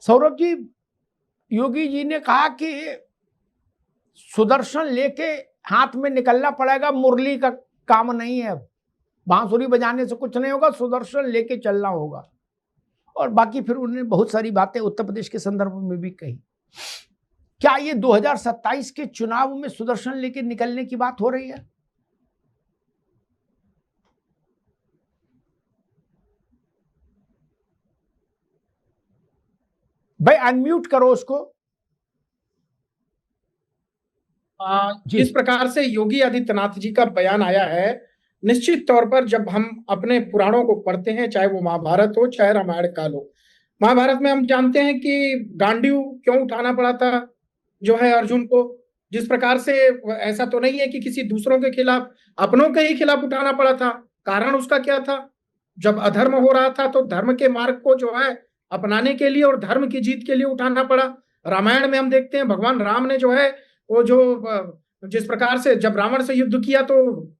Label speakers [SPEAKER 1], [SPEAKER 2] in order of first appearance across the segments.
[SPEAKER 1] सौरभ जी, योगी जी ने कहा कि सुदर्शन लेके हाथ में निकलना पड़ेगा, मुरली का काम नहीं है, अब बांसुरी बजाने से कुछ नहीं होगा, सुदर्शन लेके चलना होगा। और बाकी फिर उन्होंने बहुत सारी बातें उत्तर प्रदेश के संदर्भ में भी कही। क्या ये 2027 के चुनाव में सुदर्शन लेके निकलने की बात हो रही है? भाई अनम्यूट करो उसको।
[SPEAKER 2] जिस प्रकार से योगी आदित्यनाथ जी का बयान आया है, निश्चित तौर पर जब हम अपने पुराणों को पढ़ते हैं, चाहे वो महाभारत हो चाहे रामायण काल हो, महाभारत में हम जानते हैं कि गांडीव क्यों उठाना पड़ा था जो है अर्जुन को। जिस प्रकार से ऐसा तो नहीं है कि किसी दूसरों के खिलाफ, अपनों के ही खिलाफ उठाना पड़ा था। कारण उसका क्या था? जब अधर्म हो रहा था तो धर्म के मार्ग को जो है अपनाने के लिए और धर्म की जीत के लिए उठाना पड़ा। रामायण में हम देखते हैं भगवान राम ने जो है वो जो जिस प्रकार से जब रावण से युद्ध किया तो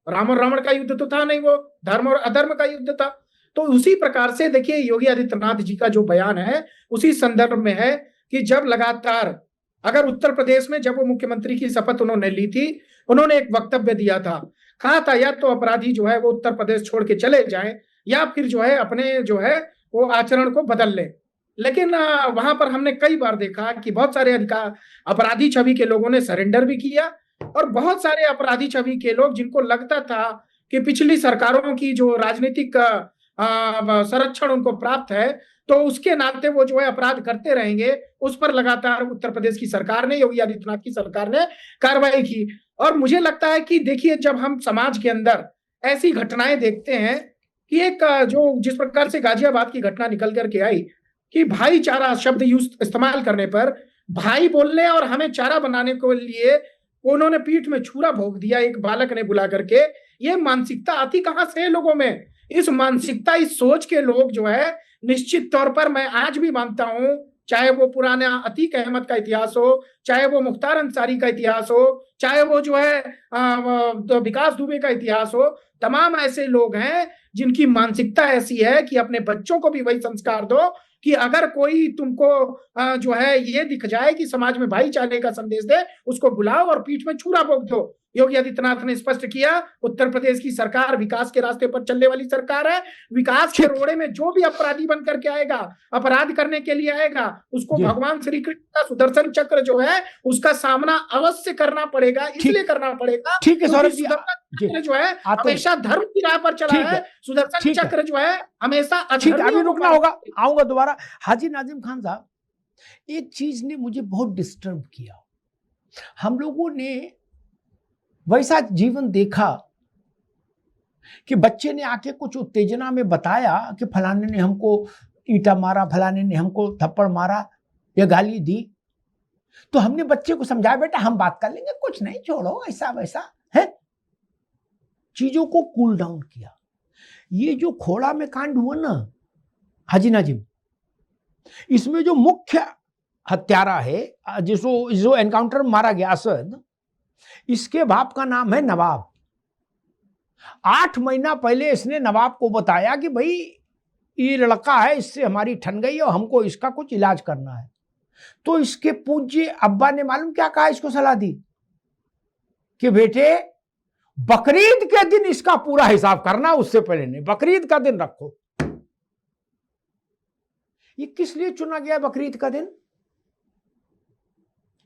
[SPEAKER 2] राम और रावण का युद्ध तो था नहीं, वो धर्म और अधर्म का युद्ध था। तो उसी प्रकार से देखिए योगी आदित्यनाथ जी का जो बयान है उसी संदर्भ में है कि जब लगातार, अगर उत्तर प्रदेश में जब वो मुख्यमंत्री की शपथ उन्होंने ली थी, उन्होंने एक वक्तव्य दिया था, कहा था या तो अपराधी जो है वो उत्तर प्रदेश छोड़ के चले जाएं या फिर जो है अपने जो है वो आचरण को बदल लें। लेकिन वहां पर हमने कई बार देखा कि बहुत सारे अपराधी छवि के लोगों ने सरेंडर भी किया और बहुत सारे अपराधी छवि के लोग जिनको लगता था कि पिछली सरकारों की जो राजनीतिक संरक्षण उनको प्राप्त है तो उसके नाते वो जो है अपराध करते रहेंगे, उस पर लगातार उत्तर प्रदेश की सरकार ने, योगी आदित्यनाथ की सरकार ने कार्रवाई की। और मुझे लगता है कि देखिए जब हम समाज के अंदर ऐसी घटनाएं देखते हैं कि एक जो जिस प्रकार से गाजियाबाद की घटना निकल करके आई कि भाईचारा शब्द यूज इस्तेमाल करने पर भाई बोलने और हमें चारा बनाने के लिए उन्होंने पीठ में छुरा भोंक दिया एक बालक ने बुला करके। ये मानसिकता आती कहां से है लोगों में? इस मानसिकता, इस सोच के लोग जो है निश्चित तौर पर मैं आज भी मानता हूं, चाहे वो पुराना अतीक अहमद का इतिहास हो, चाहे वो मुख्तार अंसारी का इतिहास हो, चाहे वो जो है विकास दुबे का इतिहास हो, तमाम ऐसे लोग हैं जिनकी मानसिकता ऐसी है कि अपने बच्चों को भी वही संस्कार दो कि अगर कोई तुमको जो है ये दिख जाए कि समाज में भाईचारे का संदेश दे, उसको बुलाओ और पीठ में छुरा भोंक दो। योगी आदित्यनाथ ने स्पष्ट किया, उत्तर प्रदेश की सरकार विकास के रास्ते पर चलने वाली सरकार है। विकास के रोड़े में जो भी अपराधी बन करके आएगा, अपराध करने के लिए आएगा, उसको भगवान श्री कृष्ण का सुदर्शन चक्र जो है उसका सामना अवश्य करना पड़ेगा। इसलिए करना पड़ेगा
[SPEAKER 1] ठीक है सौरभ जी,
[SPEAKER 2] जो है हमेशा धर्म की राह पर चला है, सुदर्शन चक्र जो है हमेशा
[SPEAKER 1] अभी रुकना होगा, आऊंगा दोबारा। हाजी नाजिम खान साहब, एक चीज ने मुझे बहुत डिस्टर्ब किया। हम लोगों ने वैसा जीवन देखा कि बच्चे ने आके कुछ उत्तेजना में बताया कि फलाने ने हमको ईंटा मारा, फलाने ने हमको थप्पड़ मारा या गाली दी, तो हमने बच्चे को समझाया बेटा हम बात कर लेंगे, कुछ नहीं, छोड़ो, ऐसा वैसा है, चीजों को कूल डाउन किया। ये जो खोड़ा में कांड हुआ ना हाजी नाजिम, इसमें जो मुख्य हत्यारा है, जो एनकाउंटर मारा गया असद, इसके बाप का नाम है नवाब। 8 महीना पहले इसने नवाब को बताया कि भाई ये लड़का है, इससे हमारी ठन गई और हमको इसका कुछ इलाज करना है। तो इसके पूज्य अब्बा ने मालूम क्या कहा, इसको सलाह दी कि बेटे बकरीद के दिन इसका पूरा हिसाब करना, उससे पहले नहीं, बकरीद का दिन रखो। ये किस लिए चुना गया बकरीद का दिन?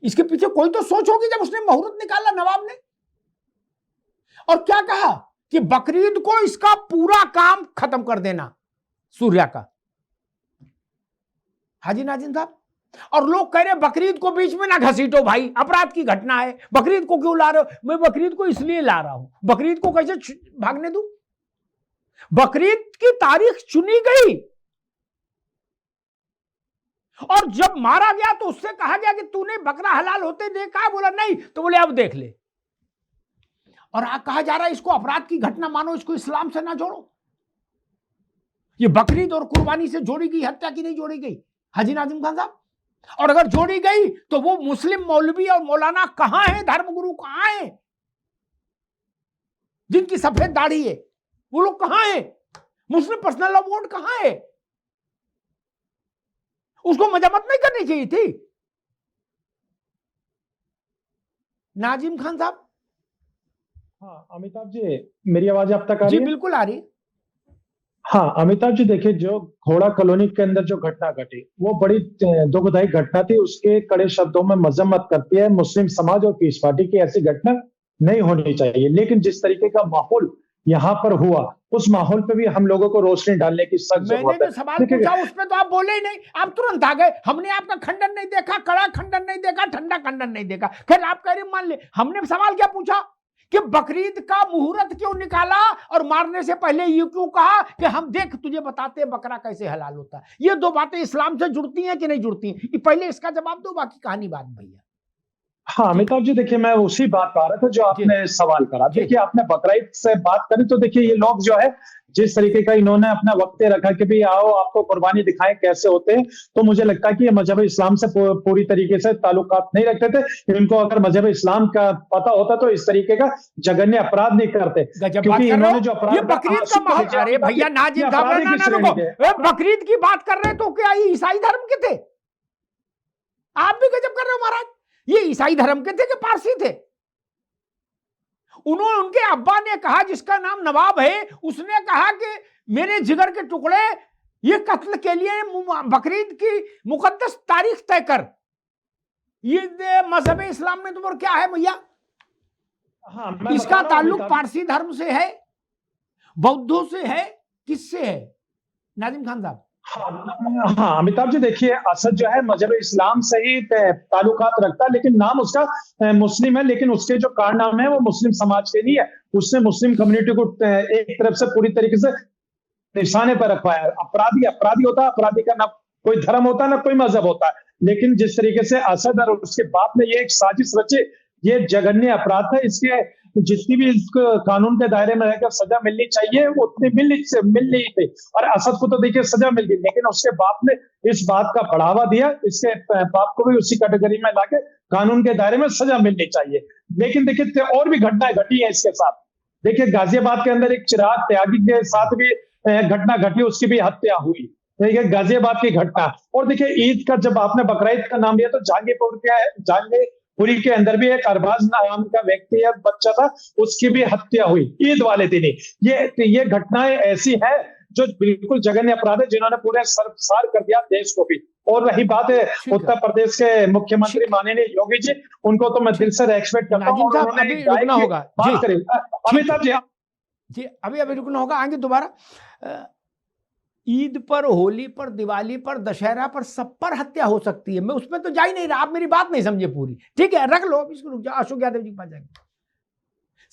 [SPEAKER 1] इसके पीछे कोई तो सोच होगी जब उसने मुहूर्त निकाला नवाब ने। और क्या कहा कि बकरीद को इसका पूरा काम खत्म कर देना सूर्या का। हाजी नाजिम साहब, और लोग कह रहे बकरीद को बीच में ना घसीटो भाई, अपराध की घटना है, बकरीद को क्यों ला रहे हो? मैं बकरीद को इसलिए ला रहा हूं, बकरीद को कैसे भागने दूं? बकरीद की तारीख चुनी गई और जब मारा गया तो उससे कहा गया कि तूने बकरा हलाल होते देखा? बोला नहीं। तो बोले अब देख ले। और कहा जा रहा है इसको अपराध की घटना मानो, इसको इस्लाम से ना जोड़ो। ये बकरीद और कुर्बानी से जोड़ी गई हत्या की नहीं जोड़ी गई हाजी नाजिम खान साहब। और अगर जोड़ी गई तो वो मुस्लिम मौलवी और मौलाना कहां है, धर्मगुरु कहां है, जिनकी सफेद दाढ़ी है, वो लोग कहां है? मुस्लिम पर्सनल लॉ बोर्ड कहां है? उसको मजम्मत नहीं करनी चाहिए थी। नाजिम खान साहब।
[SPEAKER 3] हाँ अमिताभ जी, मेरी आवाज आप तक आ
[SPEAKER 1] जी
[SPEAKER 3] रही है?
[SPEAKER 1] बिल्कुल आ रही है।
[SPEAKER 3] हाँ अमिताभ जी, देखिए जो घोड़ा कॉलोनी के अंदर जो घटना घटी वो बड़ी दुखदायी घटना थी। उसके कड़े शब्दों में मजम्मत करती है मुस्लिम समाज और पीस पार्टी की, ऐसी घटना नहीं होनी चाहिए। लेकिन जिस तरीके का माहौल यहाँ पर हुआ, उस माहौल पे भी हम लोगों को रोशनी डालने की सख्त
[SPEAKER 1] मैंने
[SPEAKER 3] जरूरत है।
[SPEAKER 1] जो सवाल
[SPEAKER 3] देखिए
[SPEAKER 1] पूछा उस पे तो आप बोले ही नहीं, आप तुरंत आ गए। हमने आपका खंडन नहीं देखा, कड़ा खंडन नहीं देखा, ठंडा खंडन नहीं देखा। फिर आप कह रहे मान ले, हमने सवाल क्या पूछा कि बकरीद का मुहूर्त क्यों निकाला और मारने से पहले ये क्यों कहा कि हम देख तुझे बताते हैं बकरा कैसे हलाल होता है। ये दो बातें इस्लाम से जुड़ती हैं कि नहीं जुड़ती हैं, ये पहले इसका जवाब दो, बाकी कहानी बात भैया।
[SPEAKER 3] हाँ अमिताभ जी, देखिए मैं उसी बात पर आ रहा था जो आपने सवाल करा।
[SPEAKER 1] जी।
[SPEAKER 3] देखिए आपने बकरीद से बात करी तो देखिए ये लोग जो है जिस तरीके का इन्होंने अपना वक्त रखा कि भी आओ आपको कुर्बानी दिखाएं कैसे होते हैं, तो मुझे लगता है कि ये मजहब इस्लाम से पूरी तरीके से ताल्लुकात नहीं रखते थे। इनको अगर मजहब इस्लाम का पता होता तो इस तरीके का जघन्य अपराध नहीं करते,
[SPEAKER 1] गजब बात
[SPEAKER 3] क्योंकि
[SPEAKER 1] कर रहे
[SPEAKER 3] इन्होंने
[SPEAKER 1] हो।
[SPEAKER 3] जो अपराध
[SPEAKER 1] ये बकरीद का माहौल, अरे भैया नाजिम साहब, ना ना रुको, बकरीद की बात कर रहे हैं तो क्या ये ईसाई धर्म के थे? आप भी गजब कर रहे हो महाराज। ये ईसाई धर्म के थे कि पारसी थे? उन्होंने, उनके अब्बा ने कहा जिसका नाम नवाब है, उसने कहा कि मेरे जिगर के टुकड़े, ये कत्ल के लिए बकरीद की मुकद्दस तारीख तय कर। ये मजहब इस्लाम में तो क्या है भैया?
[SPEAKER 3] हाँ,
[SPEAKER 1] इसका ताल्लुक पारसी धर्म से है, बौद्धों से है, किससे है नाजिम खान साहब?
[SPEAKER 3] हाँ अमिताभ जी, देखिए असद जो है मजहब इस्लाम से ही ताल्लुकात रखता है, लेकिन नाम उसका मुस्लिम है, लेकिन उसके जो कारनामे है वो मुस्लिम समाज के नहीं है। उसने मुस्लिम कम्युनिटी को एक तरफ से पूरी तरीके से निशाने पर रखवाया है। अपराधी अपराधी होता है, अपराधी का ना कोई धर्म होता है ना कोई मजहब होता है। लेकिन जिस तरीके से असद और उसके बाप ने ये एक साजिश रची, ये जघन्य अपराध है। इसके जितनी भी कानून के दायरे में रहकर सजा मिलनी चाहिए उतनी मिल नहीं थी। और असद को तो देखिए सजा मिल गई, लेकिन उसके बाप ने इस बात का बढ़ावा दिया, इसके बाप को भी उसी कैटेगरी में लाके कानून के दायरे में सजा मिलनी चाहिए। लेकिन देखिए और भी घटनाएं घटी है इसके साथ। देखिए गाजियाबाद के अंदर एक चिराग त्यागी के साथ भी घटना घटी, उसकी भी हत्या हुई। देखिए गाजियाबाद की घटना। और देखिए ईद का, जब आपने बकरीद का नाम लिया तो जहांगीरपुरी के अंदर भी एक अरबाज नाम का व्यक्ति या बच्चा था, उसकी भी हत्या हुई ईद वाले दिन ही। ये घटनाएं ऐसी है जो बिल्कुल जघन्य अपराध है, जिन्होंने पूरे सरसार कर दिया देश को भी। और रही बात है उत्तर प्रदेश के मुख्यमंत्री माननीय योगी जी, उनको तो मैं दिल से रेस्पेक्ट करता हूँ।
[SPEAKER 1] अभी रुकना होगा,
[SPEAKER 3] बात करें अमिताभ
[SPEAKER 1] जी, अभी रुकना होगा, आगे दोबारा। ईद पर, होली पर, दिवाली पर, दशहरा पर, सब पर हत्या हो सकती है। मैं उसमें तो जा ही नहीं रहा, आप मेरी बात नहीं समझे पूरी। ठीक है, रख लो, अब इसको रुक जाओ, अशोक यादव जी के पास जाएंगे।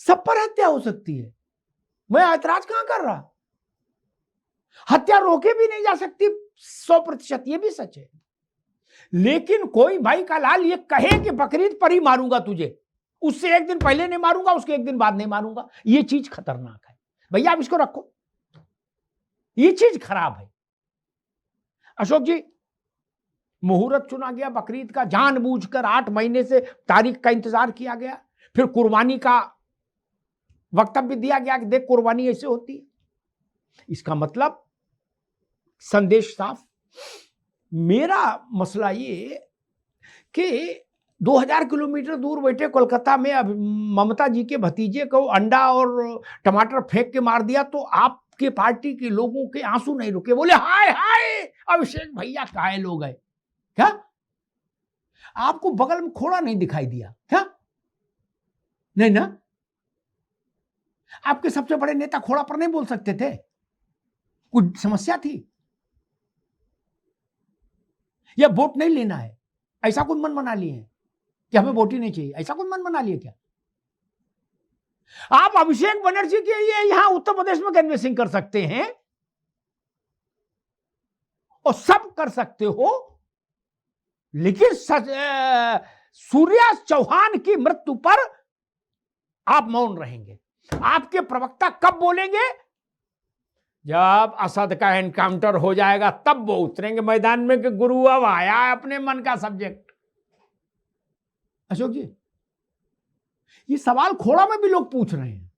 [SPEAKER 1] सब पर हत्या हो सकती है, मैं ऐतराज कहां कर रहा। हत्या रोके भी नहीं जा सकती 100%, ये भी सच है। लेकिन कोई भाई का लाल ये कहे कि बकरीद पर ही मारूंगा तुझे, उससे एक दिन पहले नहीं मारूंगा, उसके एक दिन बाद नहीं मारूंगा, ये चीज खतरनाक है भैया। आप इसको रखो, ये चीज खराब है। अशोक जी, मुहूर्त चुना गया बकरीद का, जानबूझकर 8 महीने से तारीख का इंतजार किया गया, फिर कुर्बानी का वक्तव्य दिया गया कि देख कुर्बानी ऐसे होती है। इसका मतलब संदेश साफ। मेरा मसला ये कि 2000 किलोमीटर दूर बैठे कोलकाता में अब ममता जी के भतीजे को अंडा और टमाटर फेंक के मार दिया, तो आपके पार्टी के लोगों के आंसू नहीं रुके, बोले हाय हाय अभिषेक भैया काहे लोग गए क्या? आपको बगल में खोड़ा नहीं दिखाई दिया क्या? नहीं ना? आपके सबसे बड़े नेता खोड़ा पर नहीं बोल सकते थे? कुछ समस्या थी या वोट नहीं लेना है, ऐसा कुछ मन बना लिए हैं कि हमें वोट ही नहीं चाहिए, ऐसा कुछ मन बना लिए क्या? आप अभिषेक बनर्जी के लिए यहां उत्तर प्रदेश में कैनवेसिंग कर सकते हैं और सब कर सकते हो, लेकिन सूर्या चौहान की मृत्यु पर आप मौन रहेंगे। आपके प्रवक्ता कब बोलेंगे? जब असद का एनकाउंटर हो जाएगा तब वो उतरेंगे मैदान में कि गुरु अब आया है अपने मन का सब्जेक्ट। अशोक जी, ये सवाल खोड़ा में भी लोग पूछ रहे हैं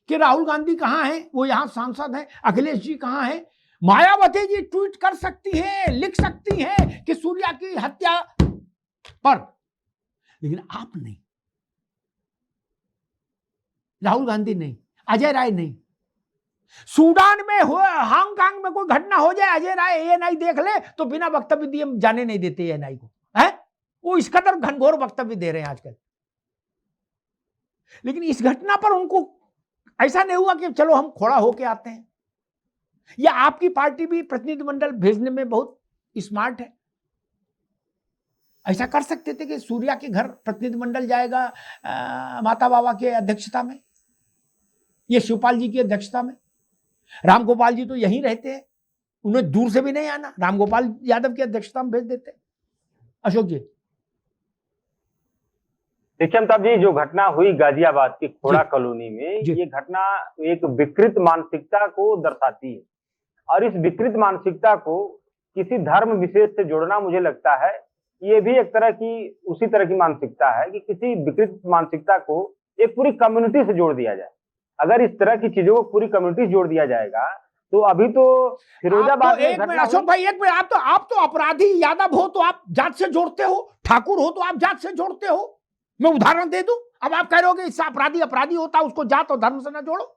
[SPEAKER 1] कि राहुल गांधी कहां हैं, वो यहां सांसद हैं, अखिलेश जी कहां हैं, मायावती जी ट्वीट कर सकती हैं, लिख सकती हैं कि सूर्या की हत्या पर, लेकिन आप नहीं, राहुल गांधी नहीं, अजय राय नहीं। सूडान में हो, हांगकांग में कोई घटना हो जाए, अजय राय एएनआई देख ले तो बिना वक्तव्य दिए जाने नहीं देते एएनआई को, है वो इस कदर घनघोर वक्तव्य दे रहे हैं आजकल। लेकिन इस घटना पर उनको ऐसा नहीं हुआ कि चलो हम खड़ा होके आते हैं। या आपकी पार्टी भी प्रतिनिधिमंडल भेजने में बहुत स्मार्ट है, ऐसा कर सकते थे कि सूर्या के घर प्रतिनिधिमंडल जाएगा माता बाबा के अध्यक्षता में, ये शिवपाल जी की अध्यक्षता में। रामगोपाल जी तो यहीं रहते हैं, उन्हें दूर से भी नहीं आना, रामगोपाल यादव की अध्यक्षता में भेज देते। अशोक जी
[SPEAKER 4] देखिए अमिताभ जी, जो घटना हुई गाजियाबाद की खोड़ा कॉलोनी में, ये घटना एक विकृत मानसिकता को दर्शाती है। और इस विकृत मानसिकता को किसी धर्म विशेष से जोड़ना, मुझे लगता है ये भी एक तरह की उसी तरह की मानसिकता है कि किसी विकृत मानसिकता को एक पूरी कम्युनिटी से जोड़ दिया जाए। अगर इस तरह की चीजों को पूरी कम्युनिटी से जोड़ दिया जाएगा तो अभी तो फिरोजाबाद
[SPEAKER 1] एक मिनट अशोक भाई, एक मिनट, आप तो अपराधी यादव हो तो आप जात से जोड़ते हो, ठाकुर हो तो आप जात से जोड़ते हो। मैं उदाहरण दे दूं, अब आप कह रहे हो कि इससे अपराधी होता है, उसको जात और धर्म से ना जोड़ो।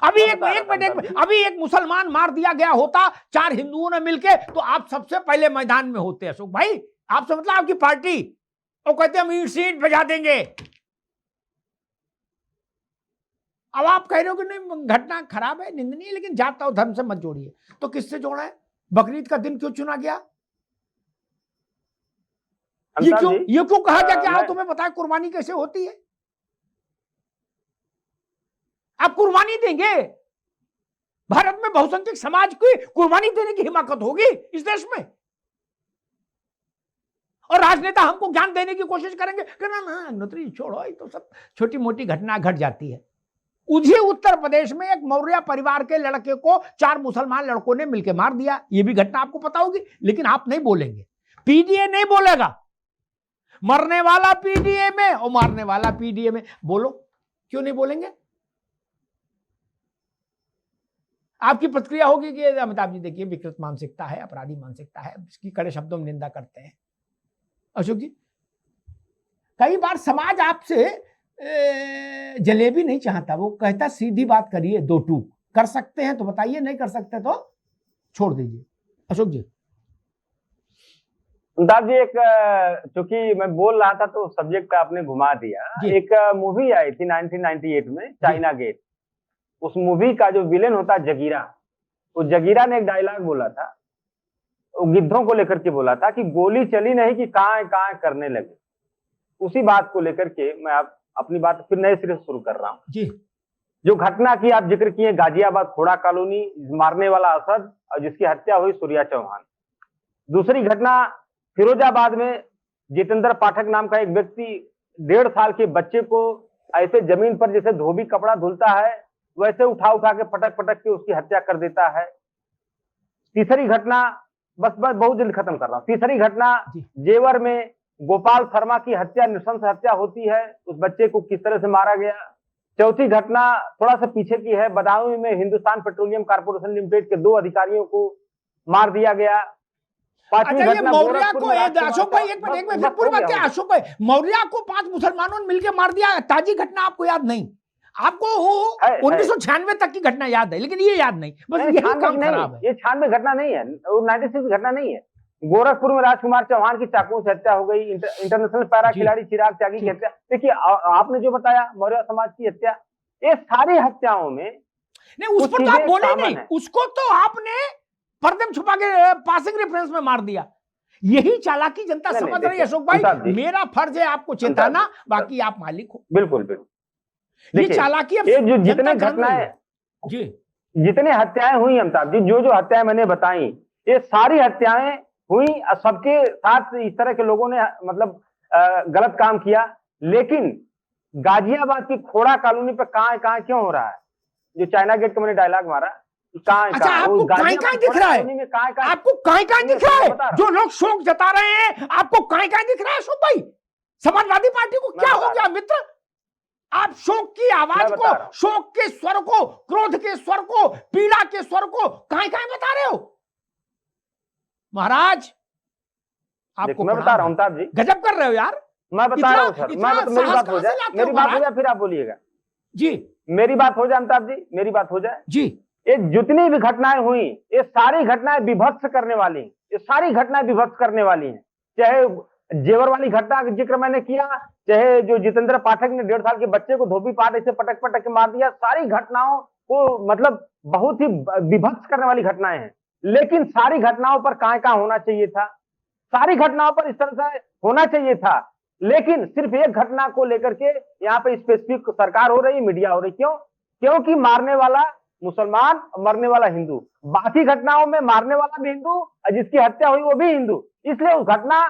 [SPEAKER 1] अभी एक मुसलमान मार दिया गया होता 4 हिंदुओं ने मिलके, तो आप सबसे पहले मैदान में होते अशोक भाई। आपसे मतलब आपकी पार्टी, वो कहते हम ईंट सीट बजा देंगे। अब आप कह रहे हो कि नहीं घटना खराब है, निंदनीय है, लेकिन जात और धर्म से मत जोड़िए। तो किससे जोड़ा है? बकरीद का दिन क्यों चुना गया? ये क्यों कहा गया कि आओ तुम्हें पता है कुर्बानी कैसे होती है? आप कुर्बानी देंगे? भारत में बहुसंख्यक समाज की कुर्बानी देने की हिम्मत होगी इस देश में? और राजनेता हमको ज्ञान देने की कोशिश करेंगे कि ना अग्निहोत्री छोड़ो, ये तो सब छोटी मोटी घटना घट जाती है। उसी उत्तर प्रदेश में एक मौर्य परिवार के लड़के को 4 मुसलमान लड़कों ने मिलकर मार दिया। ये भी घटना आपको पता होगी, लेकिन आप नहीं बोलेंगे, पीडीए नहीं बोलेगा। मरने वाला पीडीए में और मारने वाला पीडीए में, बोलो क्यों नहीं बोलेंगे? आपकी प्रतिक्रिया होगी कि अमिताभ जी देखिए विकृत मानसिकता है, अपराधी मानसिकता है, इसकी कड़े शब्दों में निंदा करते हैं। अशोक जी, कई बार समाज आपसे जलेबी नहीं चाहता, वो कहता सीधी बात करिए, 2 टूक कर सकते हैं तो बताइए, नहीं कर सकते तो छोड़ दीजिए। अशोक जी
[SPEAKER 4] अमिताभ जी, एक चूंकि मैं बोल रहा था तो सब्जेक्ट आपने घुमा दिया। एक मूवी आई थी 1998 में, चाइना गेट। उस मूवी का जो विलेन होता है जगीरा, वो जगीरा ने एक डायलॉग बोला था, वो गिद्धों को लेकर के बोला था कि गोली चली नहीं कि कहां करने लगे। उसी बात को लेकर के मैं अपनी बात फिर नए सिरे से शुरू कर रहा हूँ जी। जो घटना की आप जिक्र किए, गाजियाबाद खोड़ा कॉलोनी, मारने वाला असद और जिसकी हत्या हुई सूर्या चौहान। दूसरी घटना फिरोजाबाद में जितेंद्र पाठक नाम का एक व्यक्ति 1.5 साल के बच्चे को ऐसे जमीन पर जैसे धोबी कपड़ा धुलता है वैसे उठा के पटक के उसकी हत्या कर देता है। तीसरी घटना, बस बहुत जल्दी खत्म कर रहा हूँ। तीसरी घटना जेवर में गोपाल शर्मा की हत्या, नृशंस हत्या होती है, उस बच्चे को किस तरह से मारा गया। चौथी घटना थोड़ा सा पीछे की है, बदायूं में हिंदुस्तान पेट्रोलियम कॉर्पोरेशन लिमिटेड के 2 अधिकारियों को मार दिया गया। पांचवी घटना मौर्या को,
[SPEAKER 1] अशोक भाई एक मिनट पूरी बात क्या, अशोक भाई मौर्या को 5 मुसलमानों ने मिलकर मार दिया। ताजी घटना आपको याद नहीं? आपको 1996 तक की घटना याद है, लेकिन ये याद नहीं। बस यही काम खराब है।
[SPEAKER 4] ये 96 घटना नहीं है, 96 घटना नहीं है। गोरखपुर में राजकुमार चौहान की चाकू से हत्या हो गई। इंटरनेशनल पैरा खिलाड़ी चिराग त्यागी की हत्या। देखिए आपने जो बताया मौर्य समाज की हत्या, ये सारी हत्याओं में
[SPEAKER 1] नहीं, उस पर तो आप बोले नहीं, उसको तो आपने पर्दे में छुपा के पासिंग रेफरेंस में मार दिया। यही चालाकी जनता समझ रही है अशोक भाई। मेरा फर्ज है आपको चेताना, बाकी आप मालिक हो।
[SPEAKER 4] बिल्कुल बिल्कुल।
[SPEAKER 1] ये चालाकी अब
[SPEAKER 4] जो जितने घटनाएं जी, जितने हत्याएं हुई अमिताभ जी, जो हत्याएं मैंने बताई, ये सारी हत्याएं हुई, सबके साथ इस तरह के लोगों ने मतलब गलत काम किया। लेकिन गाजियाबाद की खोड़ा कॉलोनी पे कहां क्यों हो रहा है? जो चाइना गेट का मैंने डायलॉग मारा,
[SPEAKER 1] अच्छा आपको कहां दिख रहा है? आपको कहां दिख रहा है? जो लोग शोक जता रहे हैं, आपको कहां दिख रहा है अशोक भाई? समाजवादी पार्टी को क्या हो गया मित्र? आप शोक की आवाज
[SPEAKER 4] मैं बता रहा
[SPEAKER 1] को,
[SPEAKER 4] हूं।
[SPEAKER 1] शोक के स्वर को, क्रोध के स्वर को, पीड़ा के स्वर को कहां कहां बता रहे हो महाराज? आपको
[SPEAKER 4] मैं बता रहा हूं
[SPEAKER 1] प्रणाम है।
[SPEAKER 4] अमिताभ जी,
[SPEAKER 1] गजब कर रहे हो यार।
[SPEAKER 4] मैं बता रहा हूं सर,
[SPEAKER 1] इतना
[SPEAKER 4] मेरी
[SPEAKER 1] साहस
[SPEAKER 4] बात हो
[SPEAKER 1] कहां से
[SPEAKER 4] जाए,
[SPEAKER 1] लाते हो
[SPEAKER 4] मेरी बात हो
[SPEAKER 1] महाराज?
[SPEAKER 4] जाए फिर आप बोलिएगा
[SPEAKER 1] जी
[SPEAKER 4] मेरी बात हो जाए अमिताभ जी, मेरी बात हो जाए।
[SPEAKER 1] जी
[SPEAKER 4] ये जितनी भी घटनाएं हुई, ये सारी घटनाएं विभत्स करने वाली हैं, ये सारी घटनाएं विभत्स करने वाली हैं। चाहे जेवर वाली घटना का जिक्र मैंने किया, चाहे जो जितेंद्र पाठक ने 1.5 साल के बच्चे को धोबी पाट ऐसे पटक पटक के मार दिया, सारी घटनाओं को मतलब बहुत ही विभत्स करने वाली घटनाएं हैं। लेकिन सारी घटनाओं पर कहां होना चाहिए था, सारी घटनाओं पर इस तरह से होना चाहिए था। लेकिन सिर्फ एक घटना को लेकर के यहाँ पे स्पेसिफिक सरकार हो रही, मीडिया हो रही। क्यों? क्योंकि मारने वाला मुसलमान, मरने वाला हिंदू। बाकी घटनाओं में मारने वाला भी हिंदू और जिसकी हत्या हुई वो भी हिंदू, इसलिए उस घटना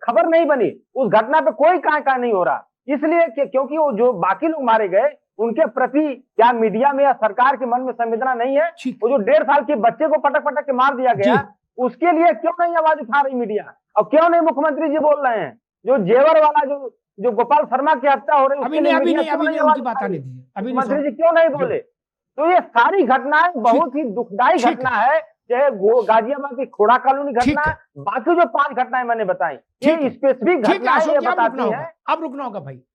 [SPEAKER 4] खबर नहीं बनी, उस घटना पे कोई कहां नहीं हो रहा। इसलिए क्योंकि वो जो बाकी लोग मारे गए उनके प्रति क्या मीडिया में या सरकार के मन में संवेदना नहीं है? वो जो 1.5 साल के बच्चे को पटक पटक के मार दिया गया, उसके लिए क्यों नहीं आवाज उठा रही मीडिया? और क्यों नहीं मुख्यमंत्री जी बोल रहे हैं? जो जेवर वाला जो गोपाल शर्मा की हत्या हो रही है,
[SPEAKER 1] अभी नहीं उनकी बात आने दीजिए। अभी
[SPEAKER 4] मुख्यमंत्री जी क्यों नहीं बोले? तो ये सारी घटनाएं बहुत ही दुखदायी घटना है, चाहे गाजियाबाद की खोड़ा कॉलोनी घटना, बाकी जो 5 घटनाएं मैंने बताई, ये स्पेसिफिक घटनाएं ये बताती है।
[SPEAKER 1] अब रुकना होगा भाई।